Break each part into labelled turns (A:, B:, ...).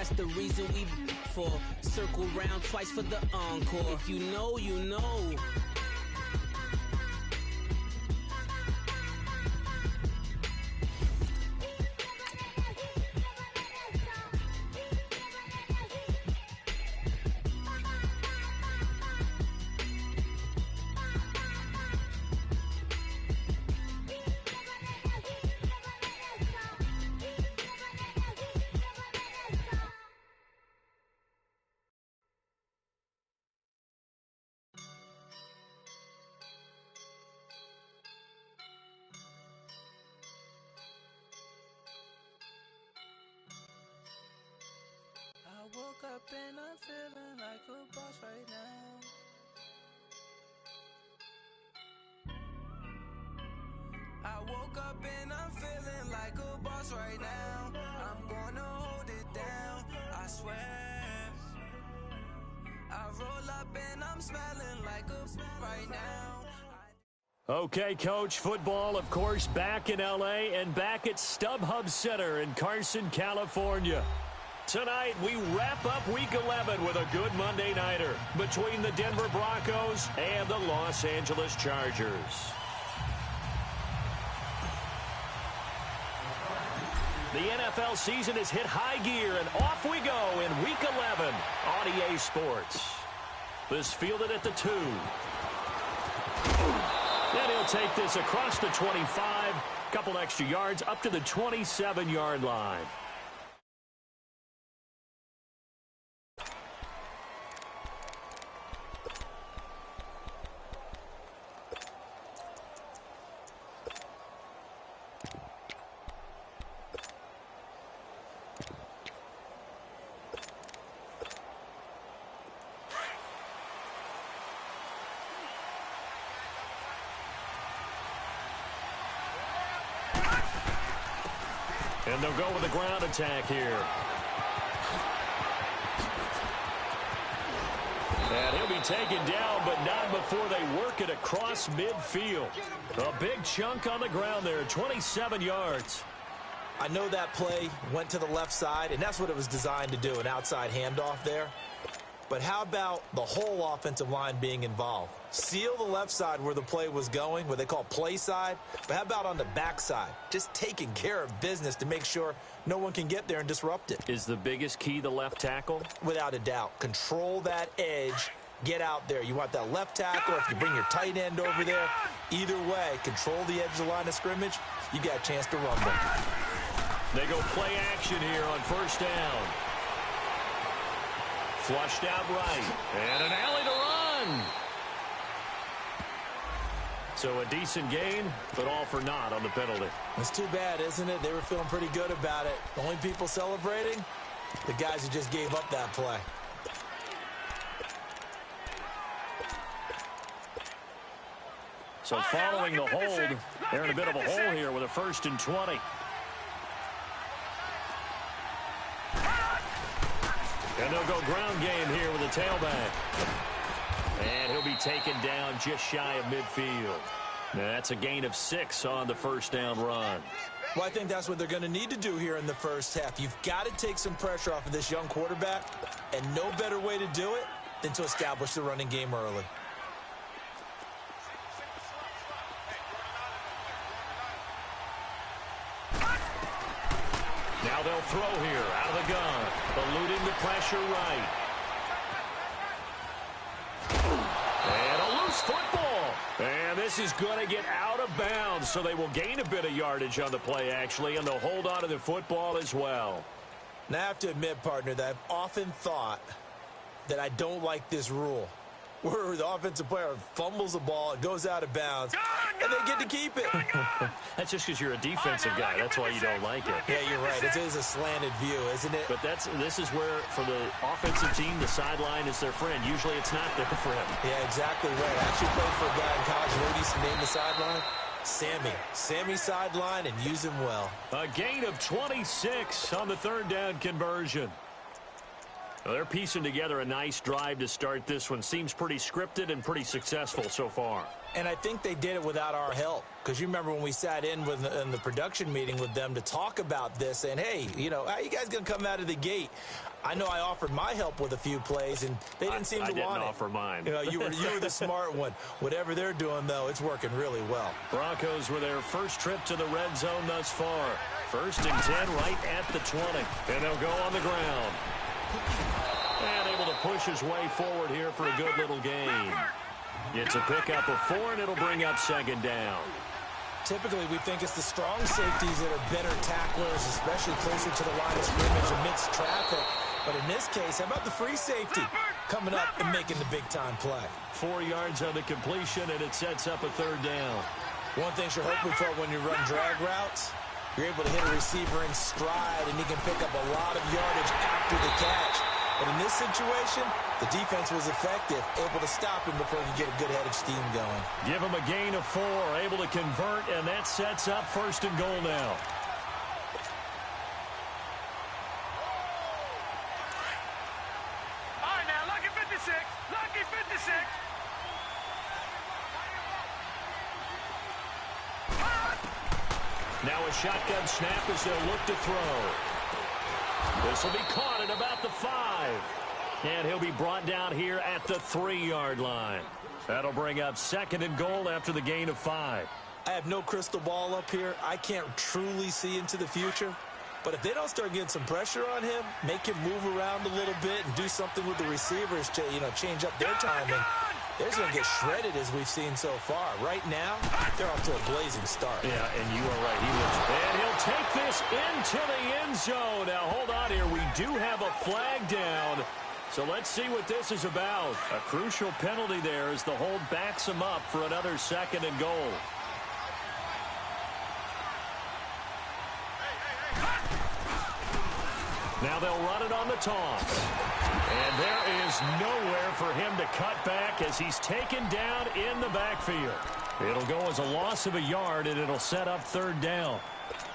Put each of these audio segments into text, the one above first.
A: That's the reason we for circle round twice for the encore. If you know, you know.
B: I woke up and I'm feeling like a boss right now. I woke up and I'm feeling like a boss right now. I'm gonna hold it down, I swear. I roll up and I'm smelling like a right now.
C: Okay, Coach, football, of course, back in L.A. and back at StubHub Center in Carson, California. Tonight, we wrap up Week 11 with a good Monday Nighter between the Denver Broncos and the Los Angeles Chargers. The NFL season has hit high gear, and off we go in Week 11 on EA Sports. This fielded at the 2. Then he'll take this across the 25, couple extra yards up to the 27-yard line. And they'll go with a ground attack here. And he'll be taken down, but not before they work it across midfield. A big chunk on the ground there, 27 yards.
D: I know that play went to the left side, and that's what it was designed to do, an outside handoff there. But how about the whole offensive line being involved? Seal the left side where the play was going, what they call play side. But how about on the back side? Just taking care of business to make sure no one can get there and disrupt it.
C: Is the biggest key the left tackle?
D: Without a doubt. Control that edge. Get out there. You want that left tackle, if you bring your tight end over there. Either way, control the edge of the line of scrimmage. You got a chance to run them.
C: They go play action here on first down. Flushed out right. And an alley to run. So a decent gain, but all for naught on the penalty.
D: It's too bad, isn't it? They were feeling pretty good about it. The only people celebrating, the guys who just gave up that play.
C: So following the hold, they're in a bit of a hole here with a 1st and 20. And they'll go ground game here with a tailback. And he'll be taken down just shy of midfield. Now that's a gain of 6 on the first down run.
D: Well, I think that's what they're going to need to do here in the first half. You've got to take some pressure off of this young quarterback, and no better way to do it than to establish the running game early.
C: Now they'll throw here out of the gun, eluding the pressure right. And a loose football. And this is going to get out of bounds, so they will gain a bit of yardage on the play, actually, and they'll hold on to the football as well.
D: Now, I have to admit, partner, that I've often thought that I don't like this rule, where the offensive player fumbles the ball, it goes out of bounds, and they get to keep it.
C: That's just because you're a defensive guy. That's why you don't like it.
D: Yeah, you're right. It is a slanted view, isn't it?
C: But this is where, for the offensive team, the sideline is their friend. Usually it's not their friend.
D: Yeah, exactly right. I actually played for a guy in college. You know what he used to name the sideline? Sammy. Sammy sideline, and use him well.
C: A gain of 26 on the 3rd down conversion. Well, they're piecing together a nice drive to start this one. Seems pretty scripted and pretty successful so far.
D: And I think they did it without our help. Because you remember when we sat in the production meeting with them to talk about this, and hey, you know, how you guys going to come out of the gate? I know I offered my help with a few plays, and they didn't seem to want it.
C: I didn't offer mine.
D: You were the smart one. Whatever they're doing, though, it's working really well.
C: Broncos with their first trip to the red zone thus far. 1st and 10 right at the 20. And they'll go on the ground. And able to push his way forward here for a good little gain. It's a pickup of 4, and it'll bring up 2nd down.
D: Typically, we think it's the strong safeties that are better tacklers, especially closer to the line of scrimmage amidst traffic. But in this case, how about the free safety coming up and making the big-time play?
C: 4 yards on the completion, and it sets up a 3rd down.
D: One thing you're hoping for when you run drag routes, you're able to hit a receiver in stride, and he can pick up a lot of yardage after the catch. But in this situation, the defense was effective, able to stop him before he could get a good head of steam going.
C: Give him a gain of 4, able to convert, and that sets up 1st and goal now.
E: All right, now, lucky 56. Lucky 56.
C: Now a shotgun snap as they'll look to throw. This will be caught at about the 5. And he'll be brought down here at the 3-yard line. That'll bring up 2nd and goal after the gain of 5.
D: I have no crystal ball up here. I can't truly see into the future. But if they don't start getting some pressure on him, make him move around a little bit and do something with the receivers to, change up their timing, they're going to get shredded as we've seen so far. Right now, they're off to a blazing start.
C: Yeah, and you are right. And he'll take this into the end zone. Now, hold on here. We do have a flag down. So let's see what this is about. A crucial penalty there as the hold backs him up for another 2nd and goal. Now they'll run it on the toss. And there is nowhere for him to cut back as he's taken down in the backfield. It'll go as a loss of a yard, and it'll set up 3rd down.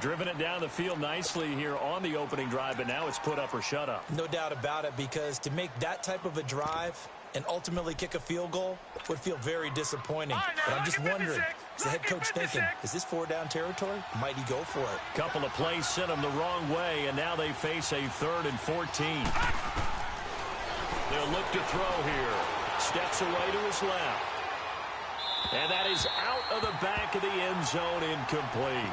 C: Driven it down the field nicely here on the opening drive, but now it's put up or shut up.
D: No doubt about it, because to make that type of a drive and ultimately kick a field goal would feel very disappointing. But I'm just wondering, is the head coach thinking, is this 4-down territory? Might he go for it?
C: Couple of plays sent him the wrong way, and now they face a 3rd and 14. They'll look to throw here. Steps away to his left. And that is out of the back of the end zone, incomplete.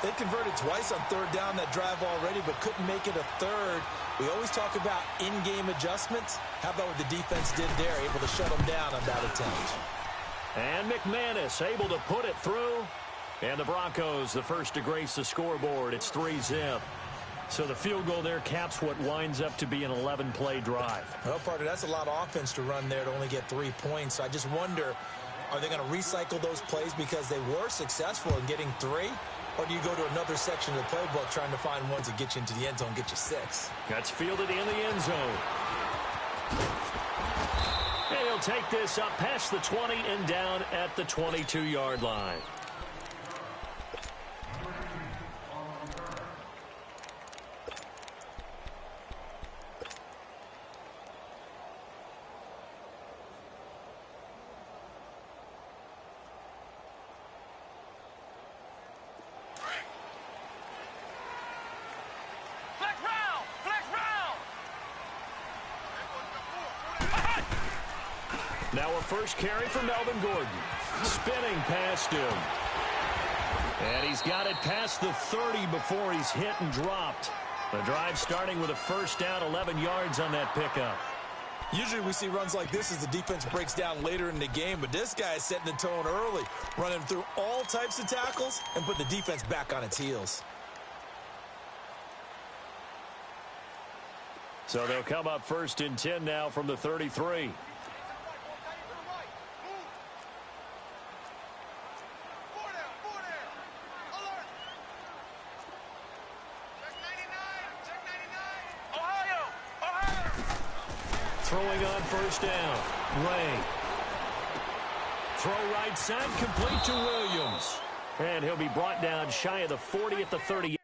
D: They converted twice on 3rd down that drive already, but couldn't make it a 3rd. We always talk about in-game adjustments. How about what the defense did there, able to shut them down on that attempt.
C: And McManus able to put it through. And the Broncos, the first to grace the scoreboard. It's 3-zip. So the field goal there caps what winds up to be an 11-play drive.
D: Well, partner, that's a lot of offense to run there to only get 3 points. So I just wonder, are they going to recycle those plays because they were successful in getting 3? Or do you go to another section of the playbook trying to find ones that get you into the end zone, get you 6?
C: That's fielded in the end zone. And he'll take this up past the 20 and down at the 22-yard line. Now a first carry for Melvin Gordon. Spinning past him. And he's got it past the 30 before he's hit and dropped. The drive starting with a 1st down, 11 yards on that pickup.
D: Usually we see runs like this as the defense breaks down later in the game, but this guy is setting the tone early, running through all types of tackles and put the defense back on its heels.
C: So they'll come up 1st and 10 now from the 33. Throwing on 1st down. Ray. Throw right side, complete to Williams. And he'll be brought down shy of the 40 at the 30.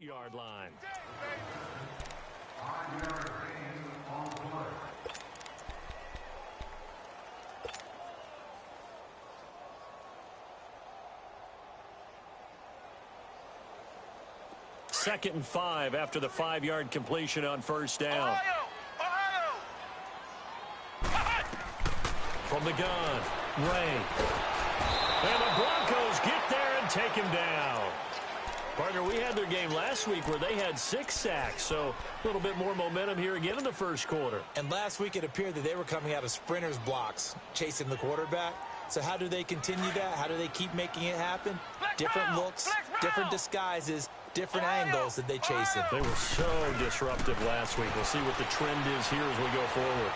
C: 8-yard line. Second and 5 after the 5-yard completion on first down. From the gun, Ray. And the Broncos get there and take him down. Partner, we had their game last week where they had 6 sacks, so a little bit more momentum here again in the first quarter.
D: And last week it appeared that they were coming out of sprinters blocks, chasing the quarterback. So how do they continue that? How do they keep making it happen? Different looks, different disguises, different angles that they chase it.
C: They were so disruptive last week. We'll see what the trend is here as we go forward.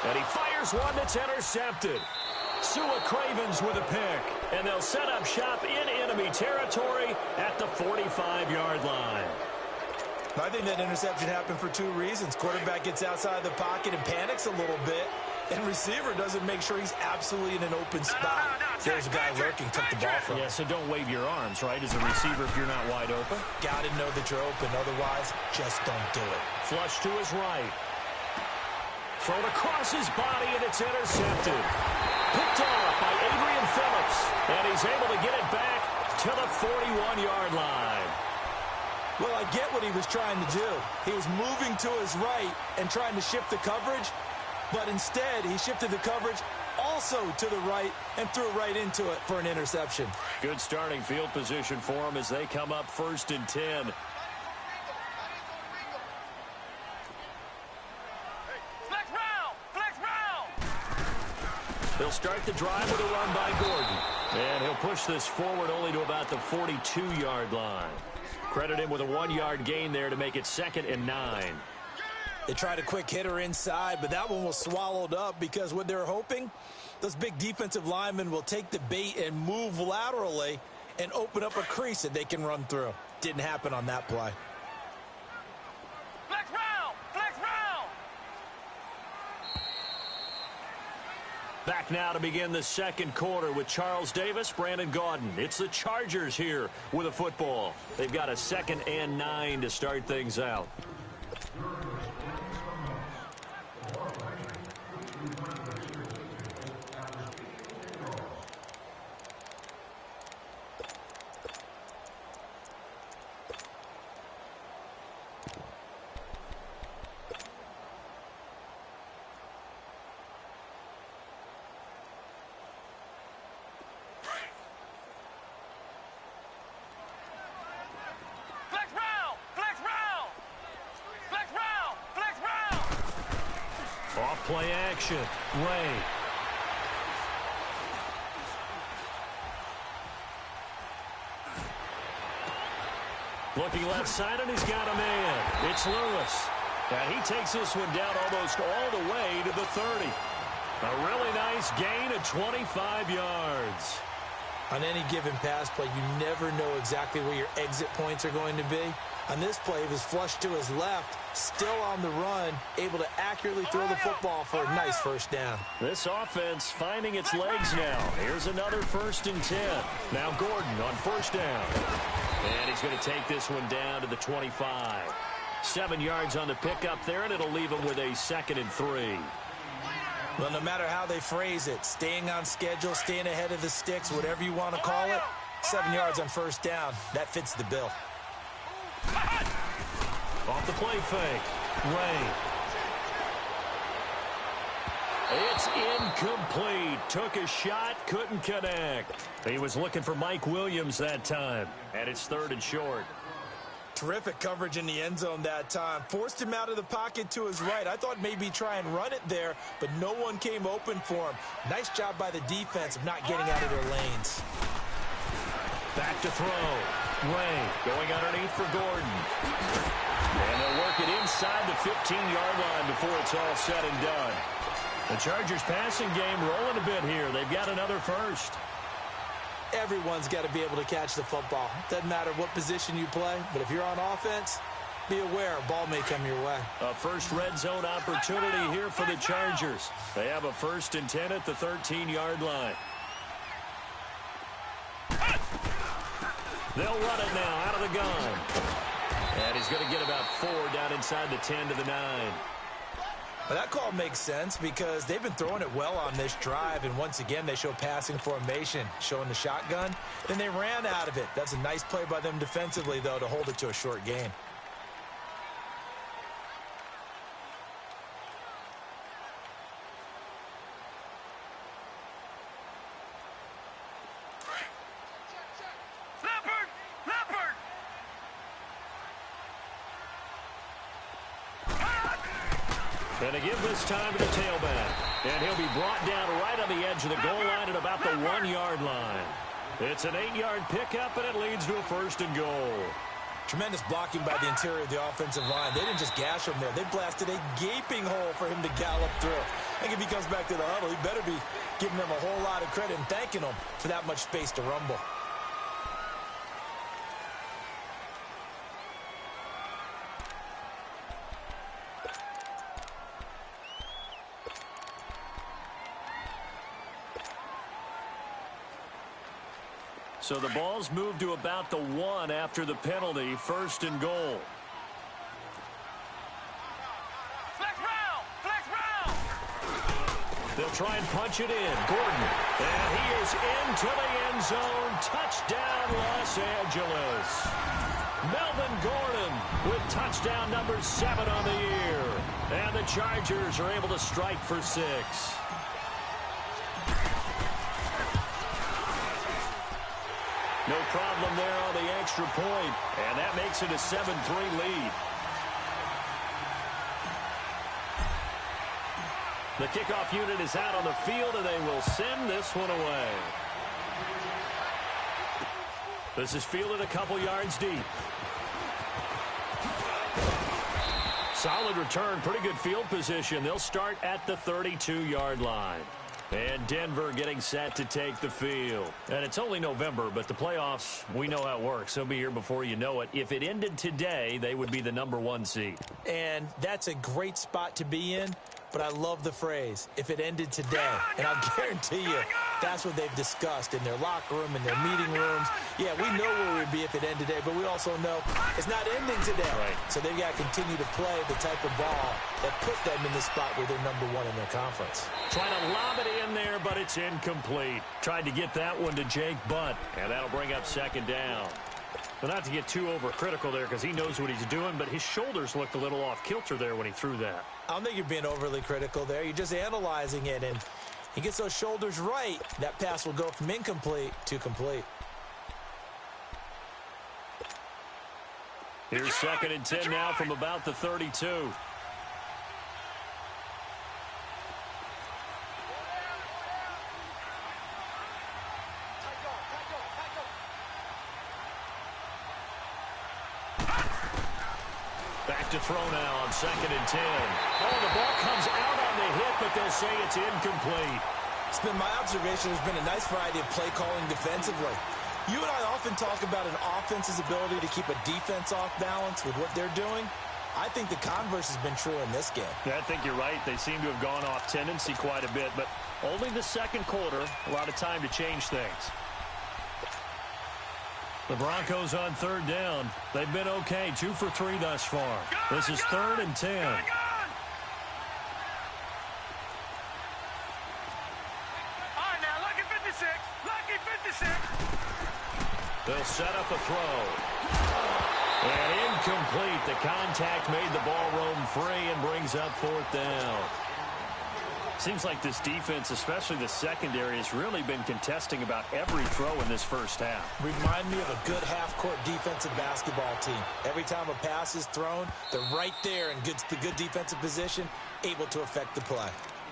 C: And he fires one that's intercepted. Sua Cravens with a pick. And they'll set up shop in enemy territory at the 45-yard line.
D: I think that interception happened for 2 reasons. Quarterback gets outside the pocket and panics a little bit. And receiver doesn't make sure he's absolutely in an open spot. There's a guy lurking, took the ball from him.
C: Yeah, so don't wave your arms, right, as a receiver if you're not wide open.
D: Got to know that you're open. Otherwise, just don't do it.
C: Flush to his right. Thrown across his body, and it's intercepted. Picked off by Adrian Phillips. And he's able to get it back to the 41-yard line.
D: Well, I get what he was trying to do. He was moving to his right and trying to shift the coverage. But instead, he shifted the coverage also to the right and threw right into it for an interception.
C: Good starting field position for him as they come up 1st and 10. They'll start the drive with a run by Gordon. And he'll push this forward only to about the 42-yard line. Credit him with a 1-yard gain there to make it 2nd and 9.
D: They tried a quick hitter inside, but that one was swallowed up because what they're hoping, those big defensive linemen will take the bait and move laterally and open up a crease that they can run through. Didn't happen on that play.
E: Flex round! Flex round!
C: Back now to begin the second quarter with Charles Davis, Brandon Gaudin. It's the Chargers here with a football. They've got a 2nd and 9 to start things out. Play action. Ray. Looking left side, and he's got a man. It's Lewis. And he takes this one down almost all the way to the 30. A really nice gain of 25 yards.
D: On any given pass play, you never know exactly where your exit points are going to be. On this play, he was flushed to his left, still on the run, able to accurately throw the football for a nice first down.
C: This offense finding its legs now. Here's another 1st and 10. Now Gordon on 1st down. And he's going to take this one down to the 25. 7 yards on the pickup there, and it'll leave him with a 2nd and 3.
D: Well, no matter how they phrase it, staying on schedule, staying ahead of the sticks, whatever you want to call it, 7 yards on 1st down, that fits the bill.
C: Off the play fake. Ray. It's incomplete. Took a shot, couldn't connect. He was looking for Mike Williams that time. And it's 3rd and short.
D: Terrific coverage in the end zone that time. Forced him out of the pocket to his right. I thought maybe try and run it there, but no one came open for him. Nice job by the defense of not getting out of their lanes.
C: Back to throw. Ray going underneath for Gordon. And they'll work it inside the 15-yard line before it's all said and done. The Chargers passing game rolling a bit here. They've got another first.
D: Everyone's got to be able to catch the football. Doesn't matter what position you play, but if you're on offense, be aware a ball may come your way.
C: A first red zone opportunity here for the Chargers. They have a 1st and 10 at the 13-yard line. They'll run it now out of the gun. And he's going to get about 4 down inside the 10 to the 9.
D: Well, that call makes sense because they've been throwing it well on this drive, and once again they show passing formation, showing the shotgun. Then they ran out of it. That's a nice play by them defensively, though, to hold it to a short gain.
C: And to give this time to the tailback. And he'll be brought down right on the edge of the goal line at about the 1-yard line. It's an 8-yard pickup, and it leads to a 1st and goal.
D: Tremendous blocking by the interior of the offensive line. They didn't just gash him there. They blasted a gaping hole for him to gallop through. I think if he comes back to the huddle, he better be giving them a whole lot of credit and thanking them for that much space to rumble.
C: So the ball's moved to about the 1 after the penalty, 1st and goal.
E: Flex round! Flex round!
C: They'll try and punch it in. Gordon. And he is into the end zone. Touchdown, Los Angeles. Melvin Gordon with touchdown number 7 on the year. And the Chargers are able to strike for 6. No problem there on the extra point, and that makes it a 7-3 lead. The kickoff unit is out on the field, and they will send this one away. This is fielded a couple yards deep. Solid return, pretty good field position. They'll start at the 32-yard line. And Denver getting set to take the field. And it's only November, but the playoffs, we know how it works. They'll be here before you know it. If it ended today, they would be the number 1 seed.
D: And that's a great spot to be in, but I love the phrase, if it ended today. And I'll guarantee you, that's what they've discussed in their locker room, in their meeting rooms. Yeah, we know where we'd be if it ended today, but we also know it's not ending today.
C: Right.
D: So they've got to continue to play the type of ball that put them in the spot where they're number 1 in their conference.
C: Trying to lob it in there, but it's incomplete. Tried to get that one to Jake Butt, and that'll bring up 2nd down. But not to get too overcritical there because he knows what he's doing, but his shoulders looked a little off kilter there when he threw that.
D: I don't think you're being overly critical there. You're just analyzing it, and he gets those shoulders right. That pass will go from incomplete to complete.
C: Here's 2nd and 10 now from about the 32. Back to throw now on 2nd and 10. Oh, the ball comes out on the hit, but they'll say it's incomplete.
D: It's been my observation. There's been a nice variety of play calling defensively. You and I often talk about an offense's ability to keep a defense off balance with what they're doing. I think the converse has been true in this game.
C: Yeah, I think you're right. They seem to have gone off tendency quite a bit, but only the 2nd quarter, a lot of time to change things. The Broncos on 3rd down. They've been okay, 2 for 3 thus far. This is 3rd and 10.
E: All right, now, lucky 56. Lucky 56.
C: They'll set up a throw. And incomplete. The contact made the ball roam free and brings up 4th down. Seems like this defense, especially the secondary, has really been contesting about every throw in this first half.
D: Remind me of a good half-court defensive basketball team. Every time a pass is thrown, they're right there in good defensive position, able to affect the play.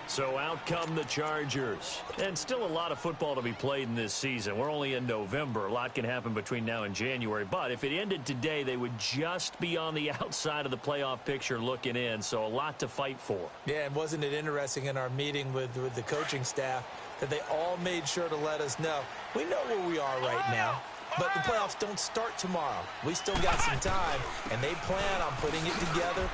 C: So out come the Chargers. And still a lot of football to be played in this season. We're only in November. A lot can happen between now and January. But if it ended today, they would just be on the outside of the playoff picture looking in. So a lot to fight for.
D: Yeah, and wasn't it interesting in our meeting with the coaching staff that they all made sure to let us know, we know where we are right now. But the playoffs don't start tomorrow. We still got some time, and they plan on putting it together,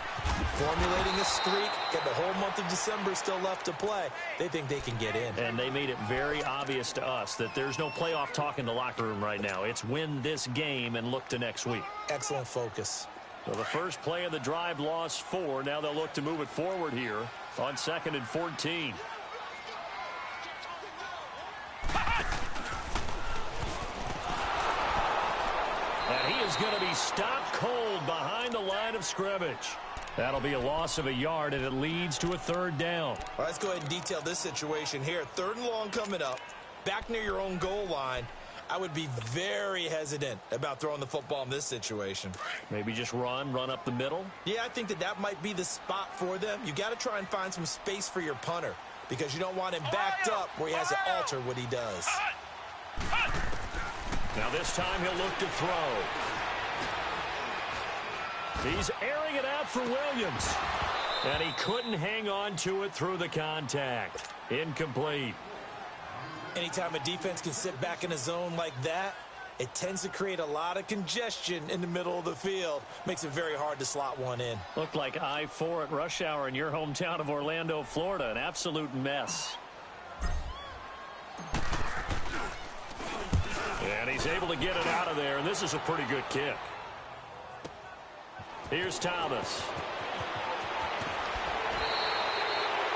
D: formulating a streak, get the whole month of December still left to play. They think they can get in.
C: And they made it very obvious to us that there's no playoff talk in the locker room right now. It's win this game and look to next week.
D: Excellent focus.
C: So the first play of the drive lost 4. Now they'll look to move it forward here on 2nd and 14. And he is going to be stopped cold behind the line of scrimmage. That'll be a loss of a yard, and it leads to a 3rd down.
D: All right, let's go ahead and detail this situation here. 3rd and long coming up, back near your own goal line. I would be very hesitant about throwing the football in this situation.
C: Maybe just run up the middle?
D: Yeah, I think that might be the spot for them. You got to try and find some space for your punter because you don't want him backed up where he has to alter what he does.
C: Now this time he'll look to throw. He's airing it out for Williams. And he couldn't hang on to it through the contact. Incomplete.
D: Anytime a defense can sit back in a zone like that, it tends to create a lot of congestion in the middle of the field. Makes it very hard to slot one in.
C: Looked like I-4 at rush hour in your hometown of Orlando, Florida. An absolute mess. And he's able to get it out of there, and this is a pretty good kick. Here's Thomas.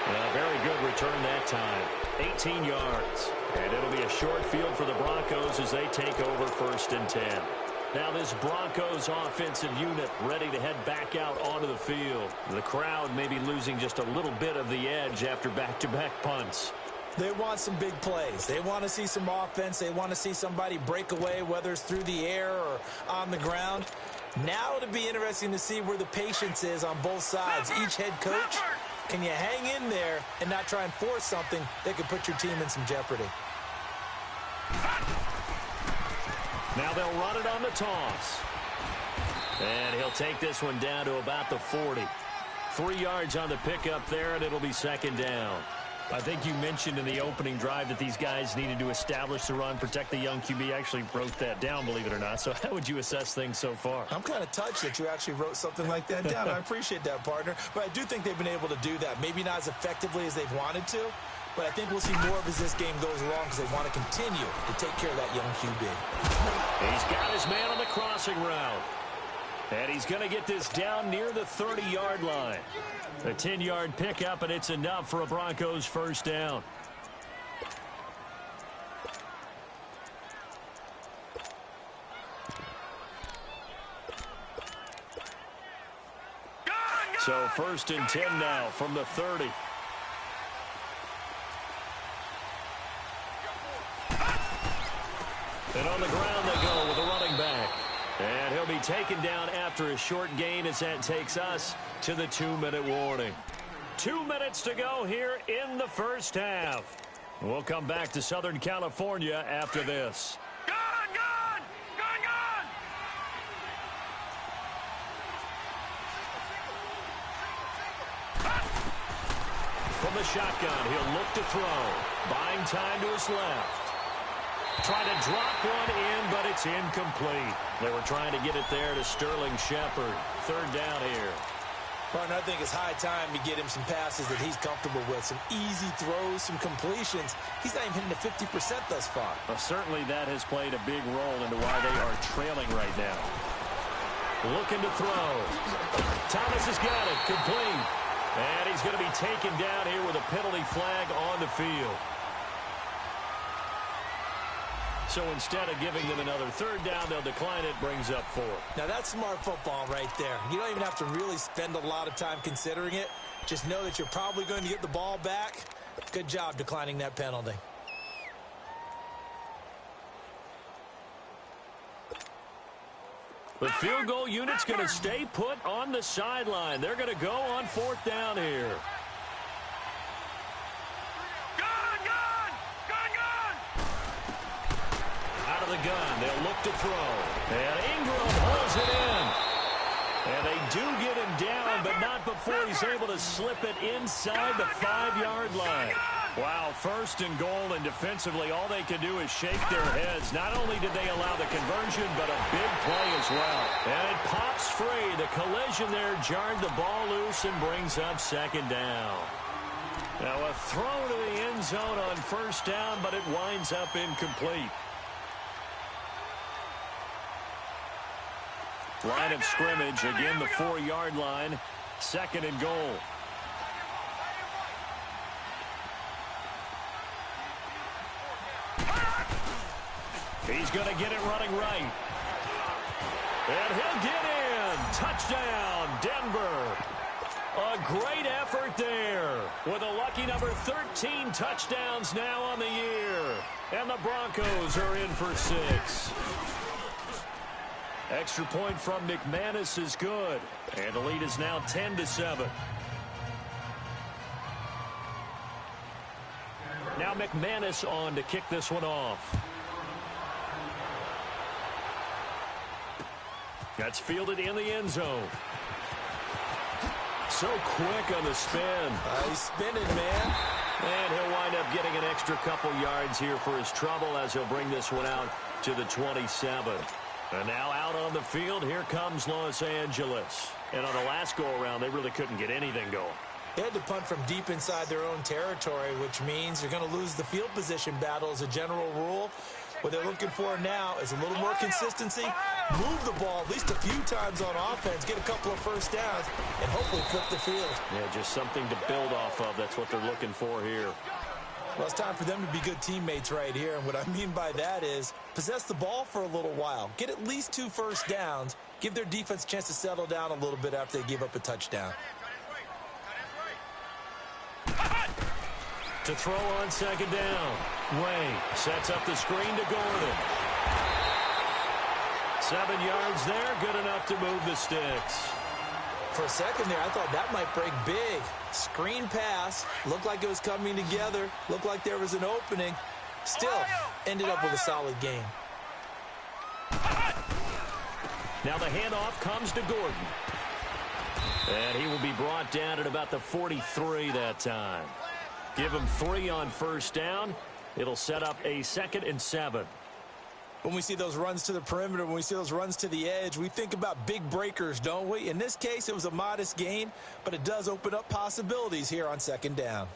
C: A very good return that time. 18 yards. And it'll be a short field for the Broncos as they take over 1st and 10. Now this Broncos offensive unit ready to head back out onto the field. The crowd may be losing just a little bit of the edge after back-to-back punts.
D: They want some big plays. They want to see some offense. They want to see somebody break away, whether it's through the air or on the ground. Now it'll be interesting to see where the patience is on both sides. Each head coach, can you hang in there and not try and force something that could put your team in some jeopardy?
C: Now they'll run it on the toss. And he'll take this one down to about the 40. 3 yards on the pickup there, and it'll be 2nd down. I think you mentioned in the opening drive that these guys needed to establish the run, protect the young QB. I actually wrote that down, believe it or not. So how would you assess things so far?
D: I'm kind of touched that you actually wrote something like that down. I appreciate that, partner. But I do think they've been able to do that. Maybe not as effectively as they've wanted to, but I think we'll see more of as this game goes along because they want to continue to take care of that young QB.
C: He's got his man on the crossing route. And he's going to get this down near the 30-yard line. A 10-yard pickup, and it's enough for a Broncos 1st down. So 1st and 10 now from the 30. And on the ground they go with a running back. And he'll be taken down after a short gain as that takes us to the 2-minute warning. 2 minutes to go here in the 1st half. We'll come back to Southern California after this.
E: Gun!
C: From the shotgun, he'll look to throw. Buying time to his left. Trying to drop one in, but it's incomplete. They were trying to get it there to Sterling Shepard. 3rd down here.
D: Partner, I think it's high time to get him some passes that he's comfortable with. Some easy throws, some completions. He's not even hitting the 50% thus far.
C: Well, certainly that has played a big role into why they are trailing right now. Looking to throw. Thomas has got it. Complete. And he's going to be taken down here with a penalty flag on the field. So instead of giving them another 3rd down, they'll decline it, brings up 4.
D: Now that's smart football right there. You don't even have to really spend a lot of time considering it. Just know that you're probably going to get the ball back. Good job declining that penalty.
C: The field goal unit's going to stay put on the sideline. They're going to go on 4th down here. Out of the gun, they'll look to throw. And Ingram holds it in. And they do get him down, but not before he's able to slip it inside the 5-yard line. Wow, first and goal, and defensively, all they can do is shake their heads. Not only did they allow the conversion, but a big play as well. And it pops free. The collision there jarred the ball loose and brings up second down. Now a throw to the end zone on first down, but it winds up incomplete. Line of scrimmage, again the 4-yard line, second and goal. He's going to get it running right. And he'll get in. Touchdown, Denver. A great effort there with a lucky number 13 touchdowns now on the year. And the Broncos are in for 6. Extra point from McManus is good. And the lead is now 10-7. Now McManus on to kick this one off. That's fielded in the end zone. So quick on the spin.
D: He's spinning, man.
C: And he'll wind up getting an extra couple yards here for his trouble as he'll bring this one out to the 27. And now out on the field, here comes Los Angeles. And on the last go-around, they really couldn't get anything going.
D: They had to punt from deep inside their own territory, which means you're going to lose the field position battle as a general rule. What they're looking for now is a little more consistency, move the ball at least a few times on offense, get a couple of first downs, and hopefully flip the field.
C: Yeah, just something to build off of. That's what they're looking for here.
D: Well, it's time for them to be good teammates right here, and what I mean by that is possess the ball for a little while, get at least 2 first downs, give their defense a chance to settle down a little bit after they give up a touchdown.
C: To throw on second down. Way sets up the screen to Gordon. 7 yards there, good enough to move the sticks.
D: For a second there, I thought that might break big. Screen pass, looked like it was coming together, looked like there was an opening. Still, ended up with a solid game.
C: Now the handoff comes to Gordon. And he will be brought down at about the 43 that time. Give him 3 on first down. It'll set up a 2nd and 7.
D: When we see those runs to the perimeter, when we see those runs to the edge, we think about big breakers, don't we? In this case, it was a modest gain, but it does open up possibilities here on second down.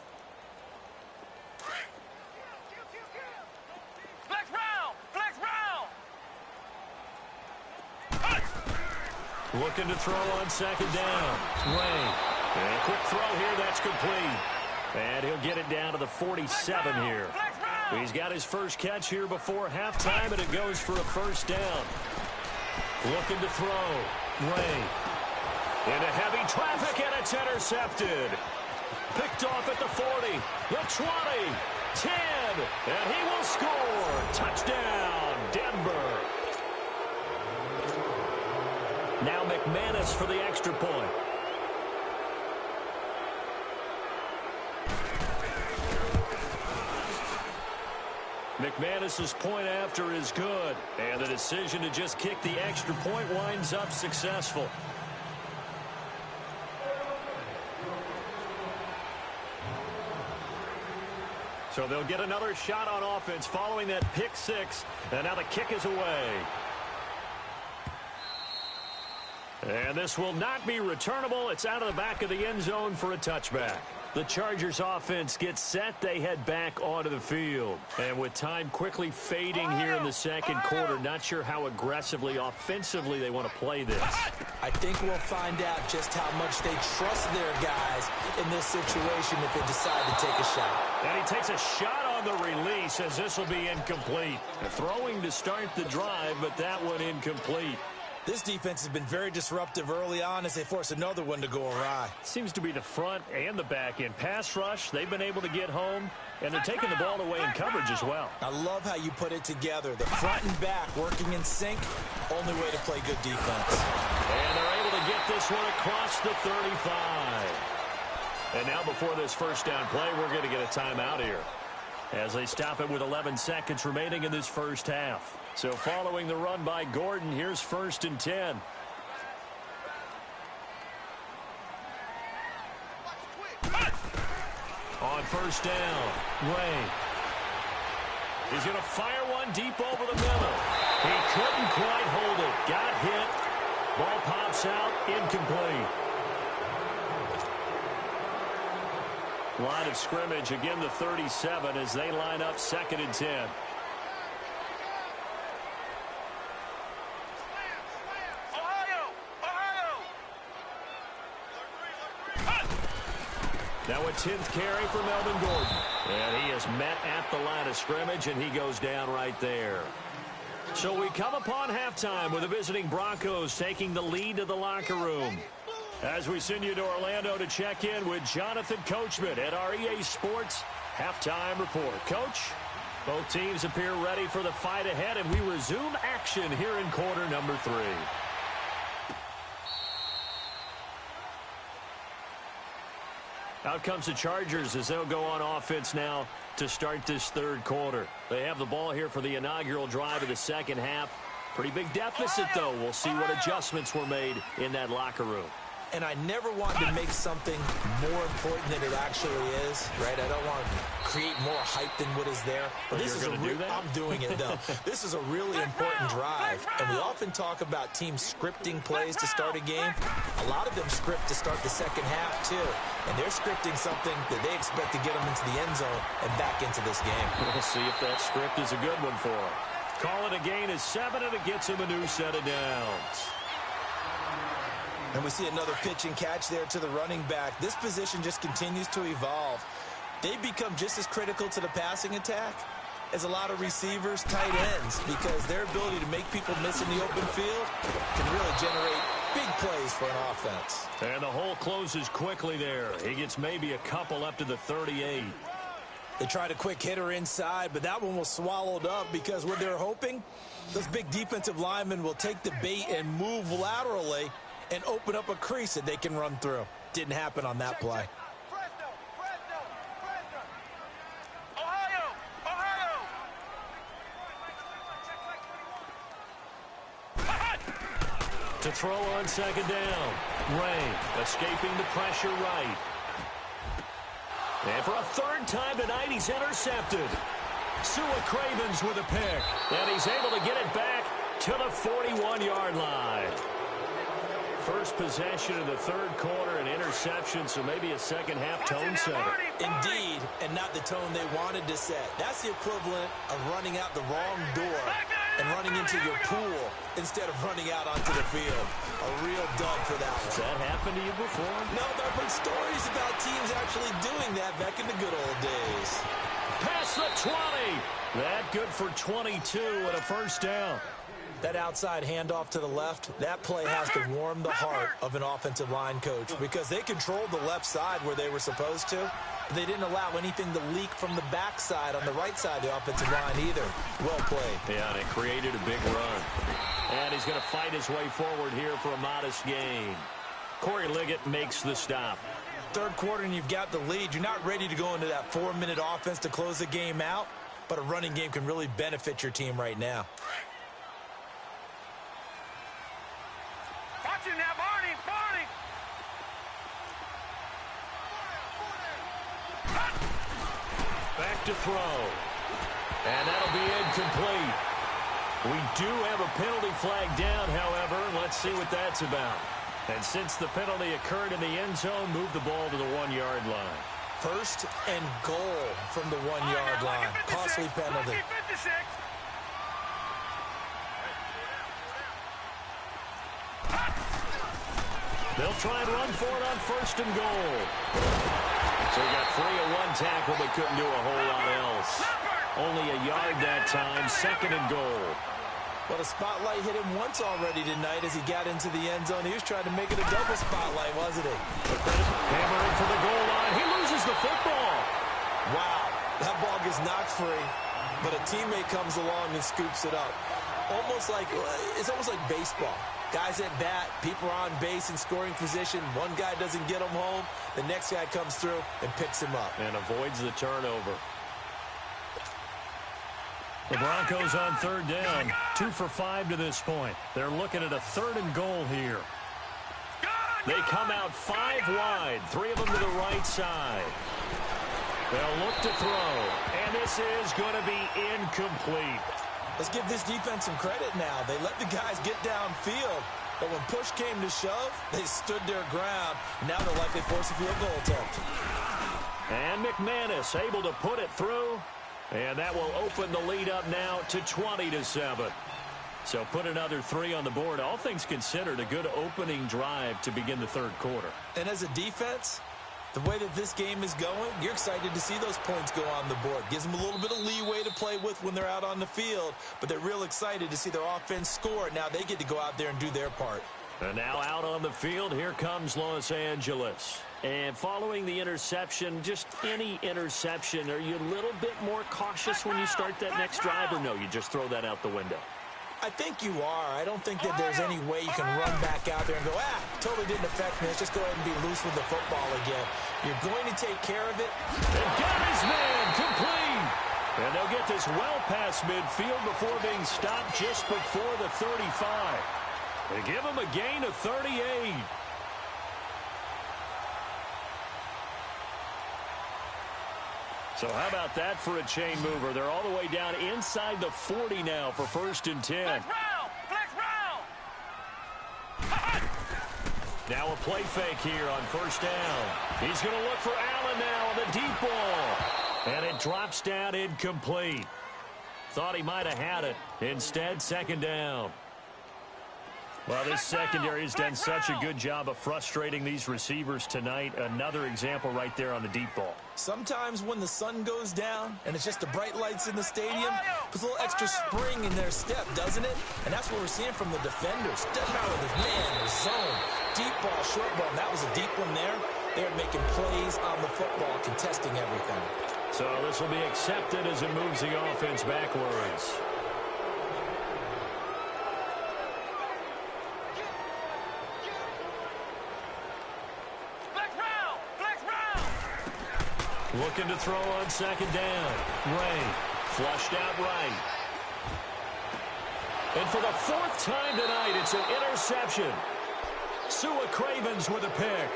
E: Flex round! Flex round!
C: Looking to throw on second down. Way. And a quick throw here, that's complete. And he'll get it down to the 47 here. He's got his first catch here before halftime, and it goes for a first down. Looking to throw. Way. Into heavy traffic, and it's intercepted. Picked off at the 40, the 20, 10, and he will score. Touchdown, Denver. Now McManus for the extra point. McManus's point after is good, and the decision to just kick the extra point winds up successful. So they'll get another shot on offense following that pick 6, and now the kick is away. And this will not be returnable. It's out of the back of the end zone for a touchback. The Chargers offense gets set. They head back onto the field. And with time quickly fading here in the second quarter, not sure how aggressively, offensively they want to play this.
D: I think we'll find out just how much they trust their guys in this situation if they decide to take a shot.
C: And he takes a shot on the release as this will be incomplete. Throwing to start the drive, but that one incomplete.
D: This defense has been very disruptive early on as they force another one to go awry.
C: Seems to be the front and the back end. Pass rush, they've been able to get home, and they're taking the ball away in coverage as well.
D: I love how you put it together. The front and back working in sync, only way to play good defense.
C: And they're able to get this one across the 35. And now before this first down play, we're going to get a timeout here as they stop it with 11 seconds remaining in this first half. So following the run by Gordon, here's 1st and 10. On first down. Ray. He's going to fire one deep over the middle. He couldn't quite hold it. Got hit. Ball pops out. Incomplete. Line of scrimmage, again the 37 as they line up 2nd and 10. Now a 10th carry for Melvin Gordon. And he is met at the line of scrimmage, and he goes down right there. So we come upon halftime with the visiting Broncos taking the lead to the locker room. As we send you to Orlando to check in with Jonathan Coachman at our EA Sports Halftime Report. Coach, both teams appear ready for the fight ahead, and we resume action here in quarter number 3. Out comes the Chargers as they'll go on offense now to start this 3rd quarter. They have the ball here for the inaugural drive of the 2nd half. Pretty big deficit, though. We'll see what adjustments were made in that locker room.
D: And I never want to make something more important than it actually is, right? I don't want to create more hype than what is there. But this is I'm doing it, though. This is a really important drive. And we often talk about teams scripting plays to start a game. A lot of them script to start the 2nd half, too. And they're scripting something that they expect to get them into the end zone and back into this game.
C: We'll see if that script is a good one for them. Call it a gain of 7, and it gets him a new set of downs.
D: And we see another pitch and catch there to the running back. This position just continues to evolve. They become just as critical to the passing attack as a lot of receivers, tight ends, because their ability to make people miss in the open field can really generate big plays for an offense.
C: And the hole closes quickly there. He gets maybe a couple up to the 38.
D: They tried a quick hitter inside, but that one was swallowed up because what they're hoping, those big defensive linemen will take the bait and move laterally and open up a crease that they can run through. Didn't happen on that play.
C: To throw on 2nd down. Ray escaping the pressure right. And for a 3rd time tonight, he's intercepted. Sua Cravens with a pick. And he's able to get it back to the 41-yard line. First possession of the 3rd quarter, an interception, so maybe a 2nd half tone setter.
D: Indeed, and not the tone they wanted to set. That's the equivalent of running out the wrong door and running into your pool instead of running out onto the field. A real dud for that one.
C: Has that happened to you before?
D: No, but I've heard stories about teams actually doing that back in the good old days.
C: Past the 20. That good for 22 and a first down.
D: That outside handoff to the left, that play has to warm the heart of an offensive line coach because they controlled the left side where they were supposed to. They didn't allow anything to leak from the backside on the right side of the offensive line either. Well played.
C: Yeah, and it created a big run. And he's going to fight his way forward here for a modest gain. Corey Liggett makes the stop.
D: 3rd quarter and you've got the lead. You're not ready to go into that 4-minute offense to close the game out, but a running game can really benefit your team right now.
E: Now, Barney.
C: Back to throw. And that'll be incomplete. We do have a penalty flag down, however. Let's see what that's about. And since the penalty occurred in the end zone, move the ball to the 1-yard line.
D: 1st and goal from the 1-yard line. Costly penalty.
C: They'll try and run for it on 1st and goal. So he got free of one tackle, but couldn't do a whole lot else. Only a yard that time, 2nd and goal.
D: Well, the spotlight hit him once already tonight as he got into the end zone. He was trying to make it a double spotlight, wasn't he?
C: Hammering for the goal line. He loses the football.
D: Wow, that ball gets knocked free, but a teammate comes along and scoops it up. It's almost like baseball. Guys at bat, people are on base in scoring position. One guy doesn't get him home. The next guy comes through and picks him up.
C: And avoids the turnover. The Broncos on 3rd down. 2 for 5 to this point. They're looking at a 3rd and goal here. They come out 5 wide. 3 of them to the right side. They'll look to throw, and this is going to be incomplete.
D: Let's give this defense some credit now. They let the guys get downfield, but when push came to shove, they stood their ground. Now they'll likely force a field goal attempt.
C: And McManus able to put it through, and that will open the lead up now to 20-7. So put another 3 on the board. All things considered, a good opening drive to begin the third quarter.
D: And as a defense, the way that this game is going, you're excited to see those points go on the board. Gives them a little bit of leeway to play with when they're out on the field, but they're real excited to see their offense score. Now they get to go out there and do their part.
C: And now out on the field, here comes Los Angeles. And following the interception, just any interception, are you a little bit more cautious when you start that next drive, or no, you just throw that out the window?
D: I think you are. I don't think that there's any way you can run back out there and go, totally didn't affect me. Let's just go ahead and be loose with the football again. You're going to take care of it.
C: And got his man complete. And they'll get this well past midfield before being stopped just before the 35. They give him a gain of 38. So how about that for a chain mover? They're all the way down inside the 40 now for 1st and 10.
E: Flex round.
C: Now a play fake here on 1st down. He's going to look for Allen now on the deep ball. And it drops down incomplete. Thought he might have had it. Instead, 2nd down. Well, this secondary has done such a good job of frustrating these receivers tonight. Another example right there on the deep ball.
D: Sometimes when the sun goes down and it's just the bright lights in the stadium, puts a little extra spring in their step, doesn't it? And that's what we're seeing from the defenders. Doesn't matter whether it's man or zone, deep ball, short ball. And that was a deep one there. They're making plays on the football, contesting everything.
C: So this will be accepted as it moves the offense backwards. Looking to throw on 2nd down. Ray flushed out right. And for the 4th time tonight, it's an interception. Sua Cravens with a pick.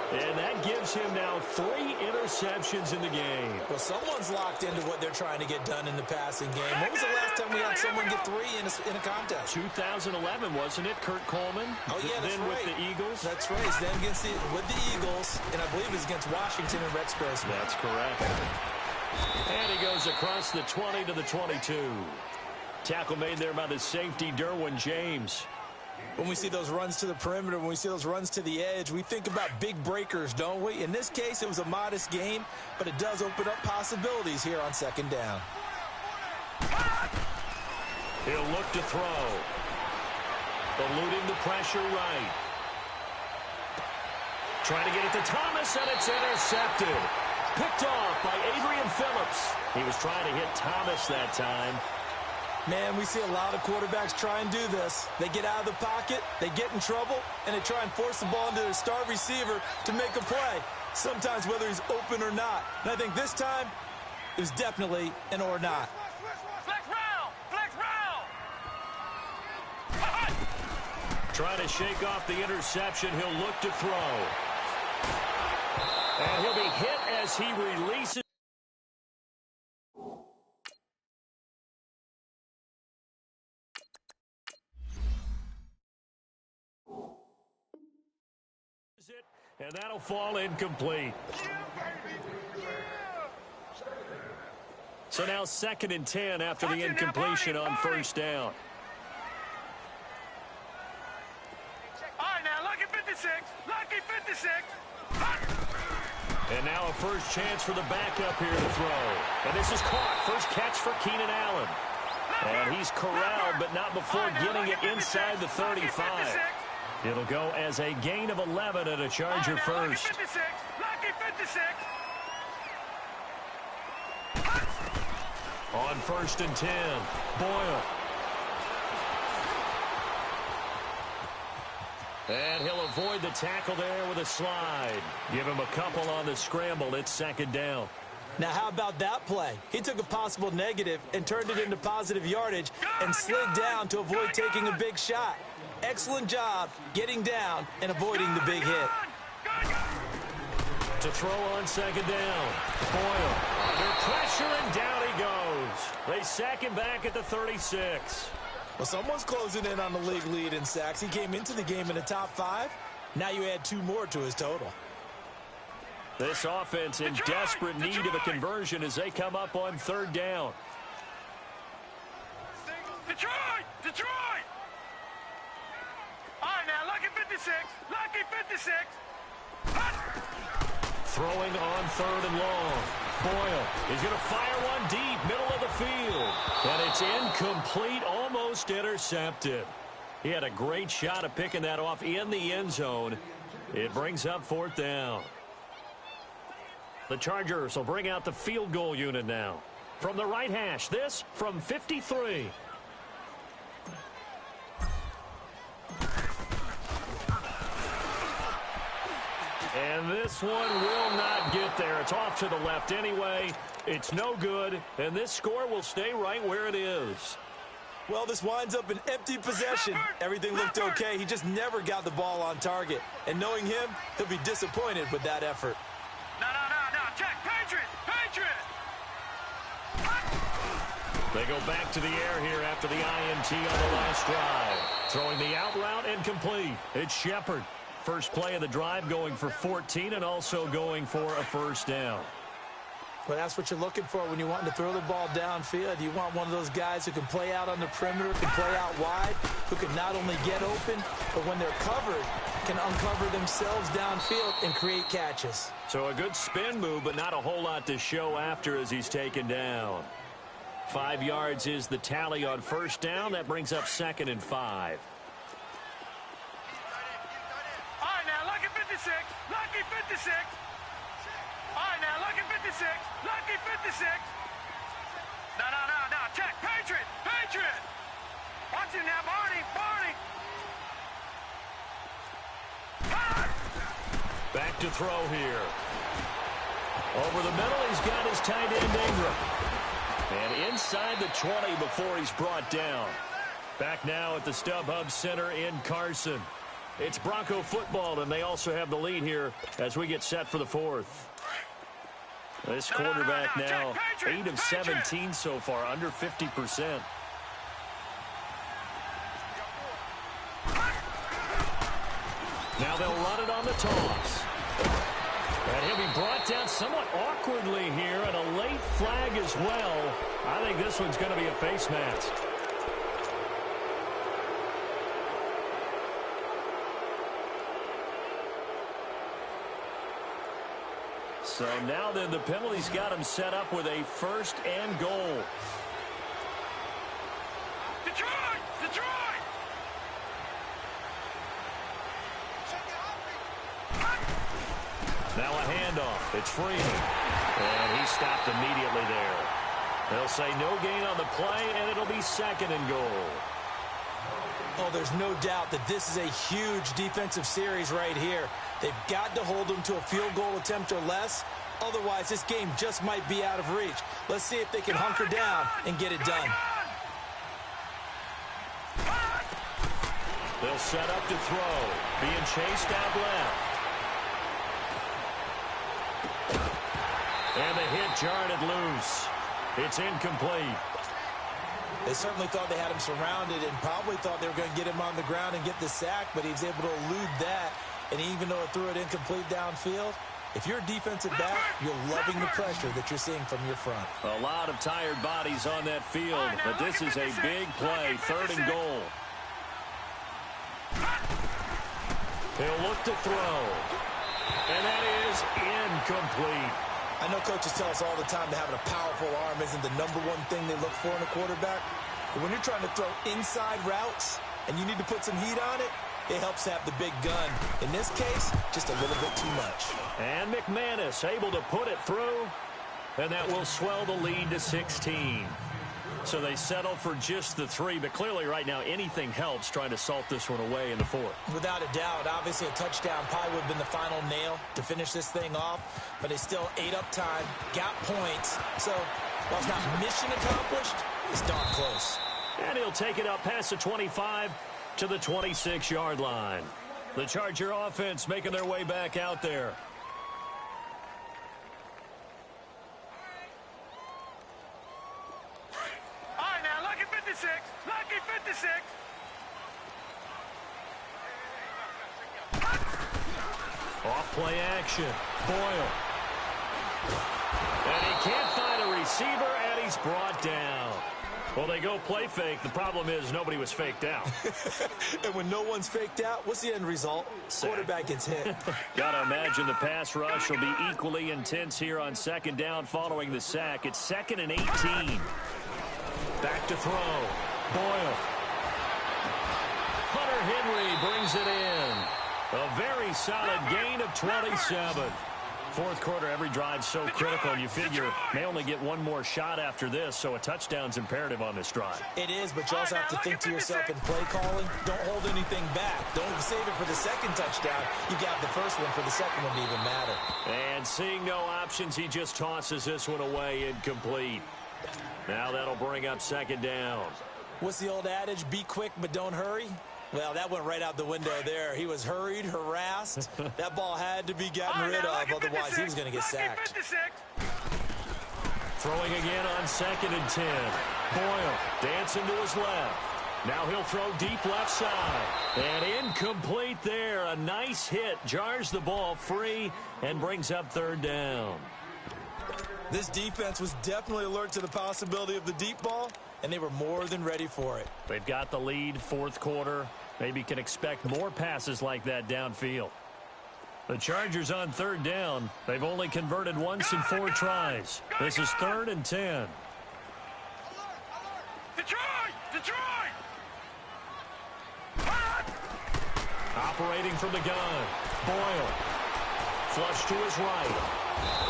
C: And that gives him now 3 interceptions in the game.
D: Well, someone's locked into what they're trying to get done in the passing game. When was the last time we had someone get 3 in a contest?
C: 2011, wasn't it? Kurt Coleman.
D: Oh, yeah, that's
C: then
D: right.
C: with the Eagles.
D: That's right. Then with the Eagles, and I believe it's against Washington and Rex Grossman.
C: That's correct. And he goes across the 20 to the 22. Tackle made there by the safety, Derwin James.
D: When we see those runs to the perimeter, when we see those runs to the edge, we think about big breakers, don't we? In this case, it was a modest gain, but it does open up possibilities here on 2nd down.
C: He'll look to throw. Eluding the pressure right. Trying to get it to Thomas, and it's intercepted. Picked off by Adrian Phillips. He was trying to hit Thomas that time.
D: Man, we see a lot of quarterbacks try and do this. They get out of the pocket, they get in trouble, and they try and force the ball into their star receiver to make a play, sometimes whether he's open or not. And I think this time, it was definitely an or not.
E: Flex round. Flex round.
C: Trying to shake off the interception. He'll look to throw. And he'll be hit as he releases. And that'll fall incomplete. So now 2nd and 10 after the incompletion on 1st down.
E: All right, now, lucky 56. Lucky 56.
C: And now a first chance for the backup here to throw. And this is caught. First catch for Keenan Allen. And he's corralled, but not before getting it inside the 35. It'll go as a gain of 11 and a Charger first.
E: Lucky 56.
C: On 1st and 10, Boyle. And he'll avoid the tackle there with a slide. Give him a couple on the scramble. It's 2nd down.
D: Now, how about that play? He took a possible negative and turned it into positive yardage and slid down to avoid taking a big shot. Excellent job getting down and avoiding the big hit.
C: To throw on second down. Boyle under pressure, and down he goes. They sack him back at the 36.
D: Well, someone's closing in on the league lead in sacks. He came into the game in the top 5. Now you add 2 more to his total.
C: This offense in desperate need of a conversion as they come up on third down.
E: Detroit! Detroit! All right, now, lucky 56. Lucky 56.
C: Throwing on third and long. Boyle is going to fire one deep, middle of the field. And it's incomplete, almost intercepted. He had a great shot at picking that off in the end zone. It brings up fourth down. The Chargers will bring out the field goal unit now. From the right hash, this from 53. And this one will not get there. It's off to the left anyway. It's no good, and this score will stay right where it is.
D: Well, this winds up an empty possession. Everything looked okay. He just never got the ball on target. And knowing him, he'll be disappointed with that effort.
E: No. Check. Patriot.
C: They go back to the air here after the INT on the last drive. Throwing the out route and complete. It's Shepard. First play of the drive, going for 14 and also going for a first down.
D: Well, that's what you're looking for when you're wanting to throw the ball downfield. You want one of those guys who can play out on the perimeter, can play out wide, who can not only get open, but when they're covered, can uncover themselves downfield and create catches.
C: So a good spin move, but not a whole lot to show after as he's taken down. 5 yards is the tally on first down. That brings up 2nd and 5.
E: All right, now, lucky 56. Lucky 56. All right, now, lucky 56. Lucky 56. No. Check. Patriot. Watch it now, Barney.
C: Back to throw here. Over the middle, he's got his tight end Ingram. And inside the 20 before he's brought down. Back now at the StubHub Center in Carson. It's Bronco football, and they also have the lead here as we get set for the fourth. This quarterback now 8 of 17 so far, under 50%. Now they'll run it on the toss. And he'll be brought down somewhat awkwardly here, and a late flag as well. I think this one's going to be a face mask. So now then the penalty's got him set up with a 1st and goal.
E: Detroit!
C: Now a handoff. It's free. And he stopped immediately there. They'll say no gain on the play, and it'll be 2nd and goal.
D: Oh, there's no doubt that this is a huge defensive series right here. They've got to hold them to a field goal attempt or less. Otherwise, this game just might be out of reach. Let's see if they can hunker down and get it done.
C: They'll set up to throw. Being chased out left. And the hit jarred it loose. It's incomplete.
D: They certainly thought they had him surrounded and probably thought they were going to get him on the ground and get the sack, but he was able to elude that. And even though it threw it incomplete downfield, if you're a defensive back, you're loving the pressure that you're seeing from your front.
C: A lot of tired bodies on that field, but this is a big play, 3rd and goal. He'll look to throw. And that is incomplete.
D: I know coaches tell us all the time that having a powerful arm isn't the #1 thing they look for in a quarterback. But when you're trying to throw inside routes and you need to put some heat on it, it helps have the big gun. In this case, just a little bit too much.
C: And McManus able to put it through, and that will swell the lead to 16. So they settle for just the 3, but clearly right now anything helps trying to salt this one away in the 4th.
D: Without a doubt, obviously a touchdown probably would have been the final nail to finish this thing off, but they still ate up time, got points. So while it's not mission accomplished, it's darn close.
C: And he'll take it up past the 25 to the 26-yard line. The Charger offense making their way back out there. Off-play action. Boyle. And he can't find a receiver, and he's brought down. Well, they go play fake. The problem is nobody was faked out.
D: And when no one's faked out, what's the end result? Quarterback gets hit.
C: Got to imagine the pass rush will be equally intense here on second down following the sack. It's 2nd and 18. Back to throw. Boyle. Hunter Henry brings it in. A very solid gain of 27. Fourth quarter, every drive's so critical, and you figure may only get one more shot after this, so a touchdown's imperative on this drive.
D: It is, but you also have to think to yourself in play calling, don't hold anything back. Don't save it for the second touchdown. You got the first one for the second one to even matter.
C: And seeing no options, he just tosses this one away incomplete. Now that'll bring up second down.
D: What's the old adage? Be quick, but don't hurry. Well, that went right out the window there. He was hurried, harassed. That ball had to be gotten rid of, otherwise he was going to get sacked.
C: Throwing again on 2nd and 10. Boyle dancing to his left. Now he'll throw deep left side. And incomplete there. A nice hit. Jars the ball free and brings up 3rd down.
D: This defense was definitely alert to the possibility of the deep ball, and they were more than ready for it.
C: They've got the lead, fourth quarter. Maybe can expect more passes like that downfield. The Chargers on 3rd down. They've only converted once in 4 tries. This is 3rd and 10.
E: Detroit!
C: Operating from the gun. Boyle. Flush to his right.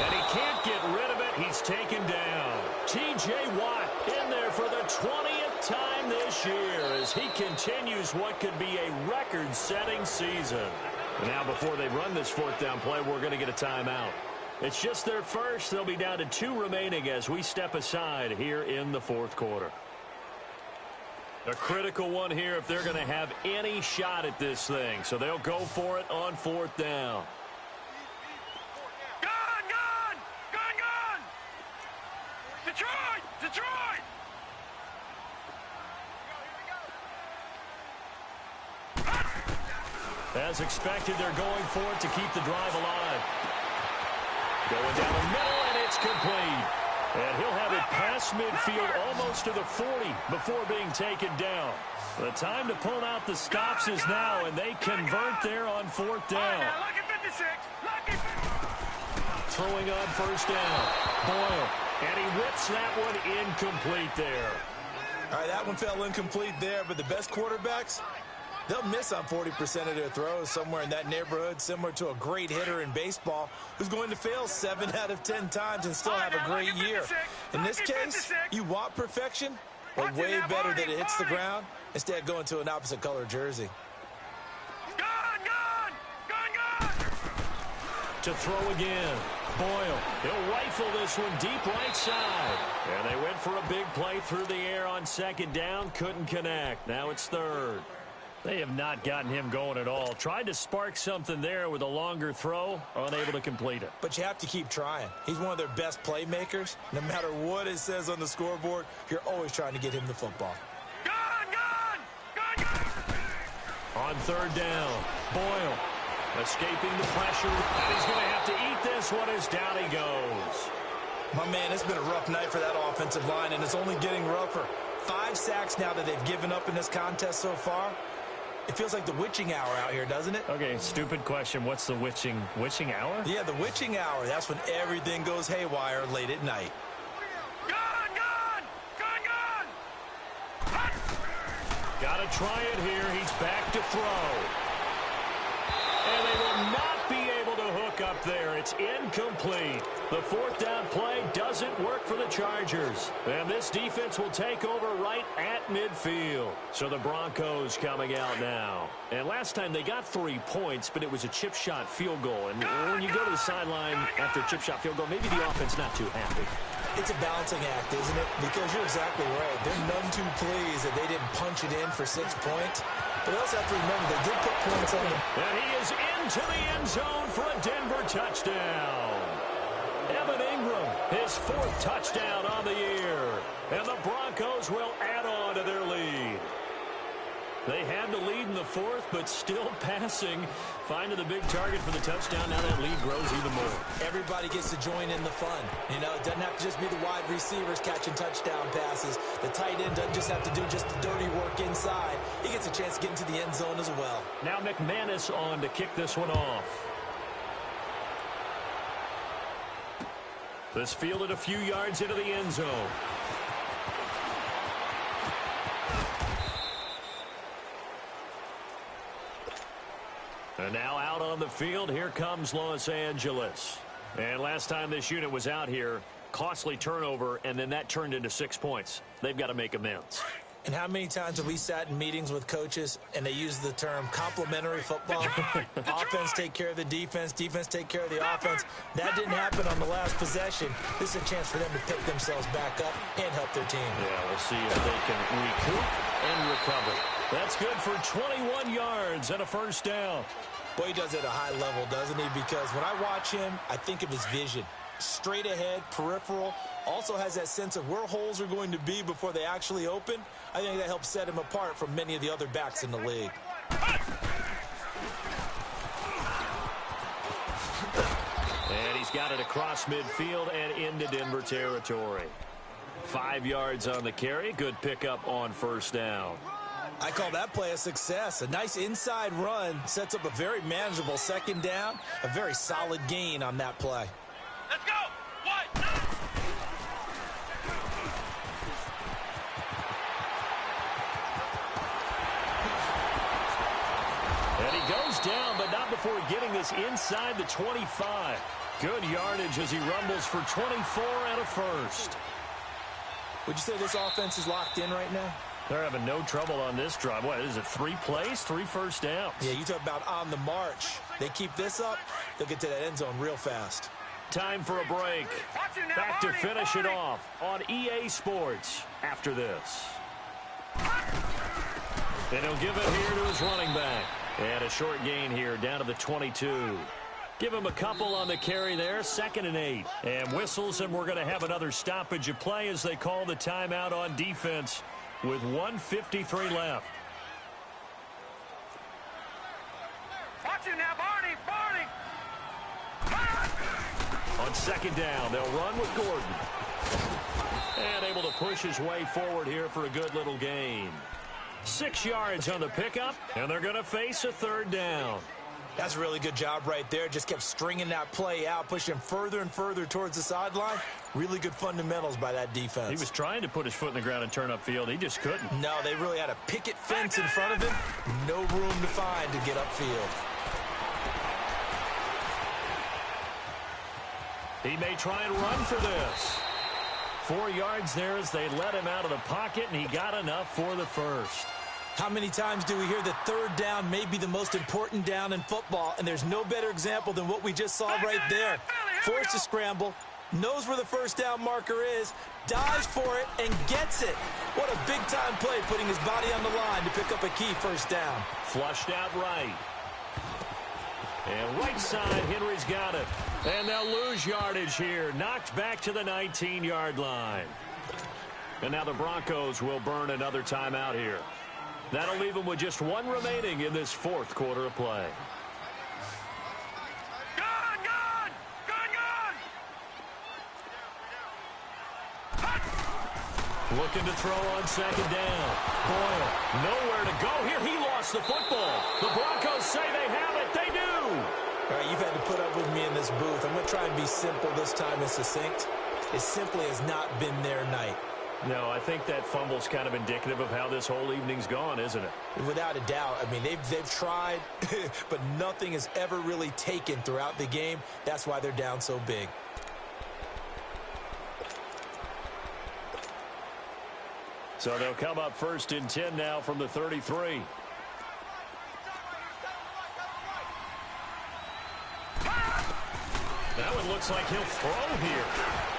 C: And he can't get rid of it. He's taken down. T.J. Watt in there for the 20th time this year as he continues what could be a record-setting season. Now, before they run this 4th down play, we're going to get a timeout. It's just their first. They'll be down to 2 remaining as we step aside here in the 4th quarter. A critical one here if they're going to have any shot at this thing. So they'll go for it on 4th down.
E: Detroit!
C: As expected, they're going for it to keep the drive alive. Going down the middle, and it's complete. And he'll have it past midfield almost to the 40 before being taken down. The time to pull out the stops is now, and they convert there on 4th down. Throwing on 1st down. Boyle. And he whips that one incomplete there.
D: All right, that one fell incomplete there, but the best quarterbacks, they'll miss on 40% of their throws, somewhere in that neighborhood, similar to a great hitter in baseball who's going to fail 7 out of 10 times and still have a great year. In this case, you want perfection, but way better that it hits the ground instead going to an opposite color jersey.
E: Gun!
C: To throw again. Boyle, he'll rifle this one deep right side. And they went for a big play through the air on 2nd down. Couldn't connect. Now it's 3rd. They have not gotten him going at all. Tried to spark something there with a longer throw. Unable to complete it.
D: But you have to keep trying. He's one of their best playmakers. No matter what it says on the scoreboard, you're always trying to get him the football.
E: Gun!
C: On 3rd down, Boyle. Escaping the pressure, and he's going to have to eat this one as down he goes.
D: My man, it's been a rough night for that offensive line, and it's only getting rougher. 5 sacks now that they've given up in this contest so far. It feels like the witching hour out here, doesn't it?
C: Okay, stupid question. What's the witching hour?
D: Yeah, the witching hour. That's when everything goes haywire late at night.
E: Gun!
C: Got to try it here. He's back to throw. And they will not be able to hook up there. It's incomplete. The 4th down play doesn't work for the Chargers. And this defense will take over right at midfield. So the Broncos coming out now. And last time they got 3 points, but it was a chip shot field goal. And when you go to the sideline after a chip shot field goal, maybe the offense not too happy.
D: It's a balancing act, isn't it? Because you're exactly right. They're none too pleased that they didn't punch it in for 6 points. But we also have to remember they did put points on them.
C: And he is into the end zone for a Denver touchdown. Evan Ingram, his 4th touchdown on the year. And the Broncos will add on to their lead. They had the lead in the fourth, but still passing. Finding the big target for the touchdown. Now that lead grows even more.
D: Everybody gets to join in the fun. You know, it doesn't have to just be the wide receivers catching touchdown passes. The tight end doesn't just have to do just the dirty work inside. He gets a chance to get into the end zone as well. Now McManus on to kick this one off. This fielded a few yards into the end zone. And now out on the field, here comes Los Angeles. And last time this unit was out here, costly turnover, and then that turned into 6 points. They've got to make amends. And how many times have we sat in meetings with coaches and they use the term complementary football? Offense take care of the defense, defense take care of the offense. That didn't happen on the last possession. This is a chance for them to pick themselves back up and help their team. Yeah, we'll see if they can recoup and recover. That's good for 21 yards and a first down. Boy, he does it at a high level, doesn't he? Because when I watch him, I think of his vision. Straight ahead, peripheral, also has that sense of where holes are going to be before they actually open. I think that helps set him apart from many of the other backs in the league. And he's got it across midfield and into Denver territory. 5 yards on the carry. Good pickup on first down. I call that play a success. A nice inside run sets up a very manageable second down. A very solid gain on that play.
E: Let's go! What?
C: And he goes down, but not before getting this inside the 25. Good yardage as he rumbles for 24 and a first.
D: Would you say this offense is locked in right now?
C: They're having no trouble on this drive. What is it, 3 plays, 3 first downs?
D: Yeah, you talk about on the march. They keep this up, they'll get to that end zone real fast.
C: Time for a break. Back to finish it off on EA Sports after this. And he'll give it here to his running back. And a short gain here down to the 22. Give him a couple on the carry there, 2nd and 8. And whistles, and we're going to have another stoppage of play as they call the timeout on defense with 1:53 left.
E: Watch it now, Barney!
C: On 2nd down, they'll run with Gordon. And able to push his way forward here for a good little gain. 6 yards on the pickup, and they're going to face a 3rd down.
D: That's a really good job right there. Just kept stringing that play out, pushing him further and further towards the sideline. Really good fundamentals by that defense.
C: He was trying to put his foot in the ground and turn upfield. He just couldn't.
D: No, they really had a picket fence in front of him. No room to find to get upfield.
C: He may try and run for this. 4 yards there as they let him out of the pocket, and he got enough for the first.
D: How many times do we hear that 3rd down may be the most important down in football, and there's no better example than what we just saw right there. Forced to scramble, knows where the first down marker is, dives for it, and gets it. What a big-time play, putting his body on the line to pick up a key first down.
C: Flushed out right. And right side, Henry's got it. And they'll lose yardage here. Knocked back to the 19-yard line. And now the Broncos will burn another timeout here. That'll leave them with just 1 remaining in this 4th quarter of play.
E: Gun!
C: Looking to throw on 2nd down. Boyle, nowhere to go here. He lost the football. The Broncos say they have it. They do.
D: All right, you've had to put up with me in this booth. I'm going to try and be simple this time and succinct. It simply has not been their night.
C: No, I think that fumble's kind of indicative of how this whole evening's gone, isn't it?
D: Without a doubt. I mean, they've tried, but nothing has ever really taken throughout the game. That's why they're down so big.
C: So they'll come up 1st and 10 now from the 33. Now it looks like he'll throw here.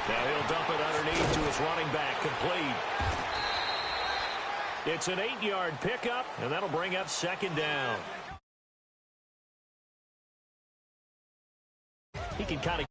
C: Now he'll dump it underneath to his running back, complete. It's an 8-yard pickup, and that'll bring up 2nd down. He can kind of